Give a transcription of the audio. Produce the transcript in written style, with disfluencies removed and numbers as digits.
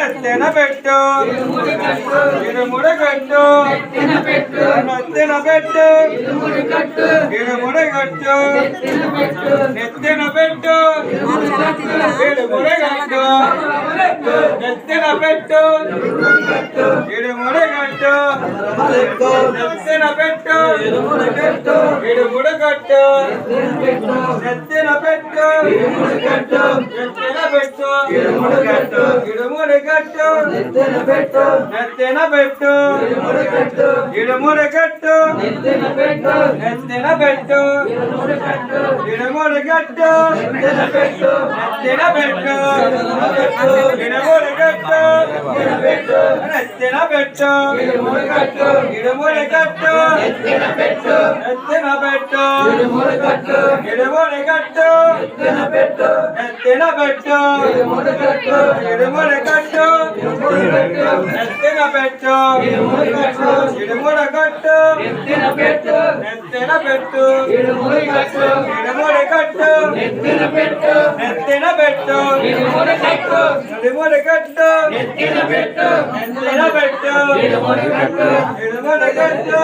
నెత్తిన పెట్టు ఇరుముడి కట్టు నెత్తిన పెట్టు ఇరుముడి కట్టు నెత్తిన పెట్టు ఇరుముడి కట్టు నెత్తిన పెట్టు ఇరుముడి కట్టు నెత్తిన పెట్టు ఇరుముడి కట్టు నెత్తిన పెట్టు నెత్తిన పెట్టు ఇరుముడి కట్టు ఇరుముడి కట్టు నెత్తిన పెట్టు నెత్తిన పెట్టు ఇరుముడి కట్టు ఇరుముడి కట్టు నెత్తిన పెట్టు నెత్తిన పెట్టు ఇరుముడి కట్టు ఇరుముడి కట్టు నెత్తిన పెట్టు నెత్తిన పెట్టు ఇరుముడి కట్టు నెత్తిన పెట్టు ఇరుముడి కట్టు ఇరుముడి కట్టు నెత్తిన పెట్టు నెత్తిన పెట్టు ఇరుముడి కట్టు ఇరుముడి కట్టు నెత్తిన పెట్టు నెత్తిన పెట్టు ఇరుముడి కట్టు ఇరుముడి కట్టు నెత్తిన పెట్టు ఇరుముడి కట్టు ఇరుముడి కట్టు నెత్తిన పెట్టు నెత్తిన పెట్టు ఇరుముడి కట్టు ఇరుముడి కట్టు నెత్తిన పెట్టు నెత్తిన పెట్టు ఇరుముడి కట్టు ఇరుముడి కట్టు నెత్తిన పెట్టు నెత్తిన పెట్టు ఇరుముడి కట్టు ఇరుముడి కట్టు